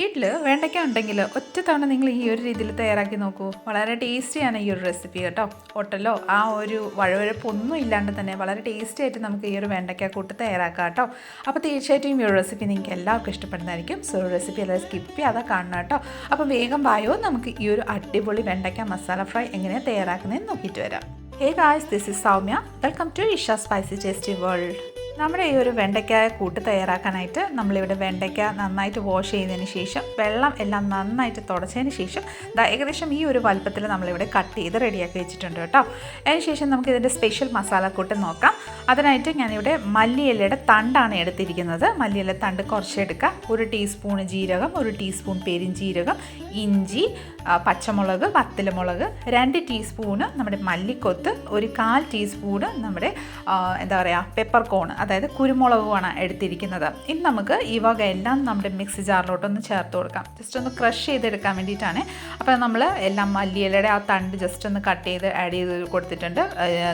വീട്ടിൽ വെണ്ടയ്ക്ക ഉണ്ടെങ്കിൽ ഒറ്റ തവണ നിങ്ങൾ ഈ ഒരു രീതിയിൽ തയ്യാറാക്കി നോക്കൂ. വളരെ ടേസ്റ്റിയാണ് ഈ ഒരു റെസിപ്പി കേട്ടോ. ഹോട്ടലോ ആ ഒരു വഴുവഴുപ്പൊന്നും ഇല്ലാണ്ട് തന്നെ വളരെ ടേസ്റ്റി ആയിട്ട് നമുക്ക് ഈ ഒരു വെണ്ടയ്ക്ക കൂട്ട് തയ്യാറാക്കാം കേട്ടോ. അപ്പോൾ തീർച്ചയായിട്ടും ഈ ഒരു റെസിപ്പി നിങ്ങൾക്ക് എല്ലാവർക്കും ഇഷ്ടപ്പെടുന്നതായിരിക്കും. സോ റെസിപ്പി എല്ലാവരും സ്കിപ്പ് ചെയ്യാതെ കാണണം കേട്ടോ. അപ്പോൾ വേഗം വായോ, നമുക്ക് ഈ ഒരു അടിപൊളി വെണ്ടയ്ക്ക മസാല ഫ്രൈ എങ്ങനെയാണ് തയ്യാറാക്കുന്നതെന്ന് നോക്കിയിട്ട് വരാം. Hey guys, this is Soumya. Welcome to Isha spicy tasty world. നമ്മുടെ ഈ ഒരു വെണ്ടയ്ക്ക കൂട്ട് തയ്യാറാക്കാനായിട്ട് നമ്മളിവിടെ വെണ്ടയ്ക്ക നന്നായിട്ട് വാഷ് ചെയ്തതിന് ശേഷം വെള്ളം എല്ലാം നന്നായിട്ട് തുടച്ചതിന് ശേഷം ഏകദേശം ഈ ഒരു വലുപ്പത്തിൽ നമ്മളിവിടെ കട്ട് ചെയ്ത് റെഡിയാക്കി വെച്ചിട്ടുണ്ട് കേട്ടോ. അതിനുശേഷം നമുക്ക് ഇതിൻ്റെ സ്പെഷ്യൽ മസാലക്കൂട്ട് നോക്കാം. അതിനായിട്ട് ഞാനിവിടെ മല്ലിയിലയുടെ തണ്ടാണ് എടുത്തിരിക്കുന്നത്. മല്ലിയില തണ്ട് കുറച്ചെടുക്കുക. 1 ടീസ്പൂൺ ജീരകം, 1 ടീസ്പൂൺ പെരിഞ്ജീരകം, ഇഞ്ചി, പച്ചമുളക്, വത്തലമുളക്, 2 ടീസ്പൂണ് നമ്മുടെ മല്ലിക്കൊത്ത്, 1/4 ടീസ്പൂണ് നമ്മുടെ പെപ്പർകോൺ, അതായത് കുരുമുളകുമാണ് എടുത്തിരിക്കുന്നത്. ഇനി നമുക്ക് ഈ വക എല്ലാം നമ്മുടെ മിക്സി ജാറിലോട്ടൊന്ന് ചേർത്ത് കൊടുക്കാം. ജസ്റ്റ് ഒന്ന് ക്രഷ് ചെയ്തെടുക്കാൻ വേണ്ടിയിട്ടാണ്. അപ്പോൾ നമ്മൾ എല്ലാം മല്ലിയിലയുടെ ആ തണ്ട് ജസ്റ്റ് ഒന്ന് കട്ട് ചെയ്ത് ആഡ് ചെയ്ത് കൊടുത്തിട്ടുണ്ട്.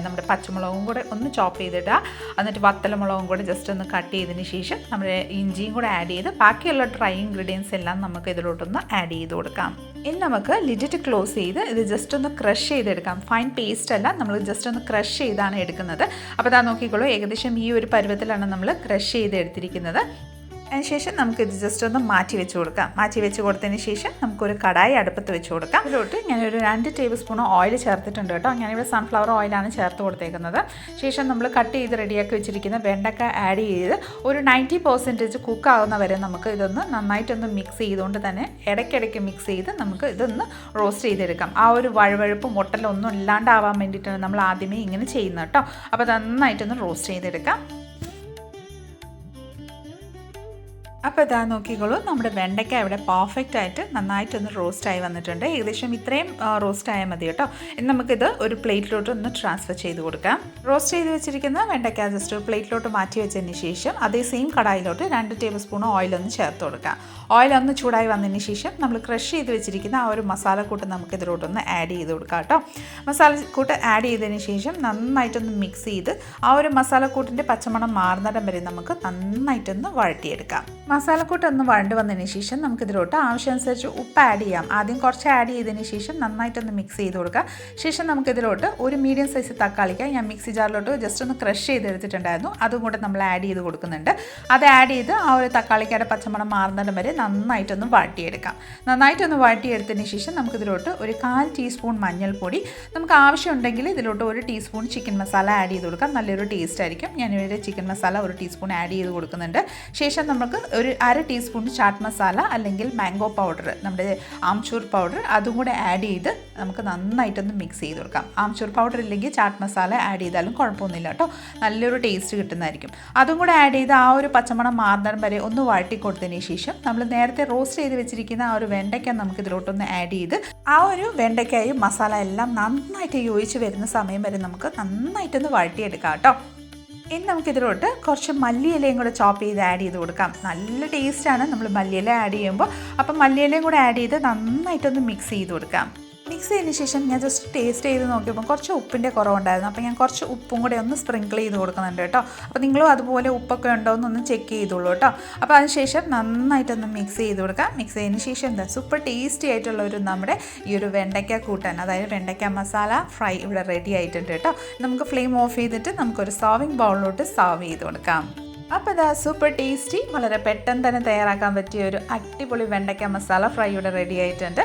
നമ്മുടെ പച്ചമുളകും കൂടെ ഒന്ന് ചോപ്പ് ചെയ്തിടുക. എന്നിട്ട് വത്തലമുളകും കൂടെ ജസ്റ്റ് ഒന്ന് കട്ട് ചെയ്തതിന് ശേഷം നമ്മുടെ ഇഞ്ചിയും കൂടെ ആഡ് ചെയ്ത് ബാക്കിയുള്ള ഡ്രൈ ഇൻഗ്രീഡിയൻസ് എല്ലാം നമുക്ക് ഇതിലോട്ടൊന്ന് ആഡ് ചെയ്ത് കൊടുക്കാം. ഇനി നമുക്ക് ലിഡിറ്റ് ക്ലോസ് ചെയ്ത് ഇത് ജസ്റ്റ് ഒന്ന് ക്രഷ് ചെയ്തെടുക്കാം. ഫൈൻ പേസ്റ്റ് അല്ല, നമ്മൾ ജസ്റ്റ് ഒന്ന് ക്രഷ് ചെയ്താണ് എടുക്കുന്നത്. അപ്പോൾ ഇതാ നോക്കിക്കോളൂ, ഏകദേശം ഈ ഒരു പരുവത്തിലാണ് നമ്മൾ ക്രഷ് ചെയ്ത് എടുത്തിരിക്കുന്നത്. അതിനുശേഷം നമുക്കിത് ജസ്റ്റ് ഒന്ന് മാറ്റി വെച്ച് കൊടുക്കാം. മാറ്റി വെച്ച് കൊടുത്തതിന് ശേഷം നമുക്കൊരു കടായി അടുപ്പത്ത് വെച്ച് കൊടുക്കാം. അതിലോട്ട് ഞാനൊരു 2 ടേബിൾ സ്പൂൺ ഓയിൽ ചേർത്തിട്ടുണ്ട് കേട്ടോ. ഞാനിവിടെ സൺഫ്ലവർ ഓയിലാണ് ചേർത്ത് കൊടുത്തേക്കുന്നത്. ശേഷം നമ്മൾ കട്ട് ചെയ്ത് റെഡിയാക്കി വെച്ചിരിക്കുന്ന വെണ്ടയ്ക്ക ആഡ് ചെയ്ത് ഒരു 90% കുക്കാവുന്ന വരെ നമുക്ക് ഇതൊന്ന് നന്നായിട്ടൊന്ന് മിക്സ് ചെയ്തുകൊണ്ട് തന്നെ ഇടയ്ക്കിടയ്ക്ക് മിക്സ് ചെയ്ത് നമുക്ക് ഇതൊന്ന് റോസ്റ്റ് ചെയ്തെടുക്കാം. ആ ഒരു വഴുവഴുപ്പ് മുട്ടലൊന്നും ഇല്ലാണ്ടാവാൻ വേണ്ടിയിട്ടാണ് നമ്മൾ ആദ്യമേ ഇങ്ങനെ ചെയ്യുന്നത് കേട്ടോ. അപ്പോൾ നന്നായിട്ടൊന്ന് റോസ്റ്റ് ചെയ്തെടുക്കാം. അപ്പോൾ ഇതാ നോക്കിക്കോളൂ, നമ്മുടെ വെണ്ടയ്ക്ക ഇവിടെ പെർഫെക്റ്റ് ആയിട്ട് നന്നായിട്ടൊന്ന് റോസ്റ്റായി വന്നിട്ടുണ്ട്. ഏകദേശം ഇത്രയും റോസ്റ്റ് ആയാൽ മതി കേട്ടോ. ഇനി നമുക്കിത് ഒരു പ്ലേറ്റിലോട്ട് ഒന്ന് ട്രാൻസ്ഫർ ചെയ്ത് കൊടുക്കാം. റോസ്റ്റ് ചെയ്ത് വെച്ചിരിക്കുന്ന വെണ്ടയ്ക്ക ജസ്റ്റ് ഒരു പ്ലേറ്റിലോട്ട് മാറ്റി വെച്ചതിന് ശേഷം അതേ സെയിം കടായിലോട്ട് 2 ടേബിൾ സ്പൂൺ ഓയിലൊന്ന് ചേർത്ത് കൊടുക്കാം. ഓയിലൊന്ന് ചൂടായി വന്നതിന് ശേഷം നമ്മൾ ക്രഷ് ചെയ്ത് വെച്ചിരിക്കുന്ന ആ ഒരു മസാലക്കൂട്ട് നമുക്ക് ഇതിലോട്ടൊന്ന് ആഡ് ചെയ്ത് കൊടുക്കാം കേട്ടോ. മസാലക്കൂട്ട് ആഡ് ചെയ്തതിന് ശേഷം നന്നായിട്ടൊന്ന് മിക്സ് ചെയ്ത് ആ ഒരു മസാലക്കൂട്ടിൻ്റെ പച്ചമണം മാറുന്നിടം വരെ നമുക്ക് നന്നായിട്ടൊന്ന് വഴറ്റിയെടുക്കാം. മസാലക്കൂട്ട് ഒന്ന് വഴണ്ട് വന്നതിന് ശേഷം നമുക്കിതിലോട്ട് ആവശ്യമനുസരിച്ച് ഉപ്പ് ആഡ് ചെയ്യാം. ആദ്യം കുറച്ച് ആഡ് ചെയ്തതിന് ശേഷം നന്നായിട്ടൊന്ന് മിക്സ് ചെയ്ത് കൊടുക്കുക. ശേഷം നമുക്കിതിലോട്ട് ഒരു മീഡിയം സൈസ് തക്കാളിക്ക ഞാൻ മിക്സി ജാറിലോട്ട് ജസ്റ്റ് ഒന്ന് ക്രഷ് ചെയ്തെടുത്തിട്ടുണ്ടായിരുന്നു. അതും കൂടെ നമ്മൾ ആഡ് ചെയ്ത് കൊടുക്കുന്നുണ്ട്. അത് ആഡ് ചെയ്ത് ആ ഒരു തക്കാളിക്കയുടെ പച്ചമണം മാറുന്നിടം വരെ നന്നായിട്ടൊന്ന് വഴറ്റിയെടുക്കാം. നന്നായിട്ടൊന്ന് വഴറ്റിയെടുത്തതിന് ശേഷം നമുക്കിതിലോട്ട് ഒരു 1/4 ടീസ്പൂൺ മഞ്ഞൾപ്പൊടി, നമുക്ക് ആവശ്യമുണ്ടെങ്കിൽ ഇതിലോട്ട് 1 ടീസ്പൂൺ ചിക്കൻ മസാല ആഡ് ചെയ്ത് കൊടുക്കാം. നല്ലൊരു ടേസ്റ്റ് ആയിരിക്കും. ഞാനിവിടെ ചിക്കൻ മസാല 1 ടീസ്പൂൺ ആഡ് ചെയ്ത് കൊടുക്കുന്നുണ്ട്. ശേഷം നമുക്ക് ഒരു 1/2 ടീസ്പൂൺ ചാട്ട് മസാല അല്ലെങ്കിൽ മാംഗോ പൗഡർ, നമ്മുടെ ആംചൂർ പൗഡർ, അതും കൂടെ ആഡ് ചെയ്ത് നമുക്ക് നന്നായിട്ടൊന്ന് മിക്സ് ചെയ്ത് കൊടുക്കാം. ആംചൂർ പൗഡർ ഇല്ലെങ്കിൽ ചാട്ട് മസാല ആഡ് ചെയ്താലും കുഴപ്പമൊന്നുമില്ല കേട്ടോ. നല്ലൊരു ടേസ്റ്റ് കിട്ടുന്നതായിരിക്കും. അതും കൂടെ ആഡ് ചെയ്ത് ആ ഒരു പച്ചമണം മാറുന്നിടം വരെ ഒന്ന് വഴറ്റി കൊടുത്തതിന് ശേഷം നമ്മൾ നേരത്തെ റോസ്റ്റ് ചെയ്ത് വെച്ചിരിക്കുന്ന ആ ഒരു വെണ്ടയ്ക്ക നമുക്ക് ഇതിലോട്ടൊന്ന് ആഡ് ചെയ്ത് ആ ഒരു വെണ്ടയ്ക്കായും മസാല എല്ലാം നന്നായിട്ട് യോജിച്ച് വരുന്ന സമയം വരെ നമുക്ക് നന്നായിട്ടൊന്ന് വഴറ്റിയെടുക്കാം കേട്ടോ. ഇനി നമുക്കിതിലോട്ട് കുറച്ച് മല്ലിയിലയും കൂടെ ചോപ്പ് ചെയ്ത് ആഡ് ചെയ്ത് കൊടുക്കാം. നല്ല ടേസ്റ്റാണ് നമ്മൾ മല്ലിയില ആഡ് ചെയ്യുമ്പോൾ. അപ്പം മല്ലിയിലയും കൂടെ ആഡ് ചെയ്ത് നന്നായിട്ടൊന്ന് മിക്സ് ചെയ്ത് കൊടുക്കാം. മിക്സ് ചെയ്തതിന് ശേഷം ഞാൻ ജസ്റ്റ് ടേസ്റ്റ് ചെയ്ത് നോക്കിയപ്പോൾ കുറച്ച് ഉപ്പിൻ്റെ കുറവുണ്ടായിരുന്നു. അപ്പോൾ ഞാൻ കുറച്ച് ഉപ്പും കൂടെ ഒന്ന് സ്പ്രിങ്കിൾ ചെയ്ത് കൊടുക്കുന്നുണ്ട് കേട്ടോ. അപ്പോൾ നിങ്ങളും അതുപോലെ ഉപ്പൊക്കെ ഉണ്ടോ എന്നൊന്ന് ചെക്ക് ചെയ്തോളൂ കേട്ടോ. അപ്പോൾ അതിനുശേഷം നന്നായിട്ടൊന്ന് മിക്സ് ചെയ്ത് കൊടുക്കാം. മിക്സ് ചെയ്തതിന് ശേഷം എന്താ സൂപ്പർ ടേസ്റ്റി ആയിട്ടുള്ള ഒരു നമ്മുടെ ഈ ഒരു വെണ്ടയ്ക്ക കൂട്ടാൻ, അതായത് വെണ്ടയ്ക്ക മസാല ഫ്രൈ ഇവിടെ റെഡി ആയിട്ടുണ്ട് കേട്ടോ. നമുക്ക് ഫ്ലെയിം ഓഫ് ചെയ്തിട്ട് നമുക്കൊരു സർവിങ് ബൗളിലോട്ട് സർവ് ചെയ്ത് കൊടുക്കാം. അപ്പോൾ ഇതാ സൂപ്പർ ടേസ്റ്റി, വളരെ പെട്ടെന്ന് തന്നെ തയ്യാറാക്കാൻ പറ്റിയ ഒരു അടിപൊളി വെണ്ടയ്ക്ക മസാല ഫ്രൈ ഇവിടെ റെഡി ആയിട്ടുണ്ട്.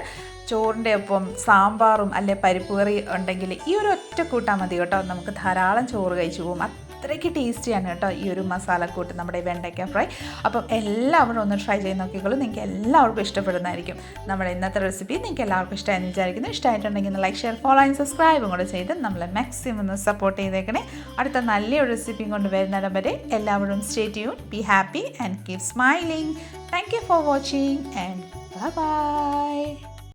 ചോറിൻ്റെ ഒപ്പം സാമ്പാറും അല്ലെ പരിപ്പ് കറി ഉണ്ടെങ്കിൽ ഈ ഒരു ഒറ്റ കൂട്ടാൻ മതി കേട്ടോ. നമുക്ക് ധാരാളം ചോറ് കഴിച്ചു പോകും. അത്രയ്ക്ക് ടേസ്റ്റിയാണ് കേട്ടോ ഈ ഒരു മസാലക്കൂട്ട്, നമ്മുടെ വെണ്ടയ്ക്ക ഫ്രൈ. അപ്പം എല്ലാവരും ഒന്ന് ട്രൈ ചെയ്ത് നോക്കിക്കോളൂ. നിങ്ങൾക്ക് എല്ലാവർക്കും ഇഷ്ടപ്പെടുന്നതായിരിക്കും. നമ്മുടെ ഇന്നത്തെ റെസിപ്പി നിങ്ങൾക്ക് എല്ലാവർക്കും ഇഷ്ടമായെന്ന് വിചാരിക്കുന്നു. ഇഷ്ടമായിട്ടുണ്ടെങ്കിൽ ലൈക്ക്, ഷെയർ, ഫോളോ ആൻഡ് സബ്സ്ക്രൈബും കൂടെ ചെയ്ത് നമ്മളെ മാക്സിമം ഒന്ന് സപ്പോർട്ട് ചെയ്തേക്കണേ. അടുത്ത നല്ലൊരു റെസിപ്പിയും കൊണ്ട് വരുന്നിടം വരെ എല്ലാവരും stay tune, be happy and keep smiling. Thank you for watching and bye bye.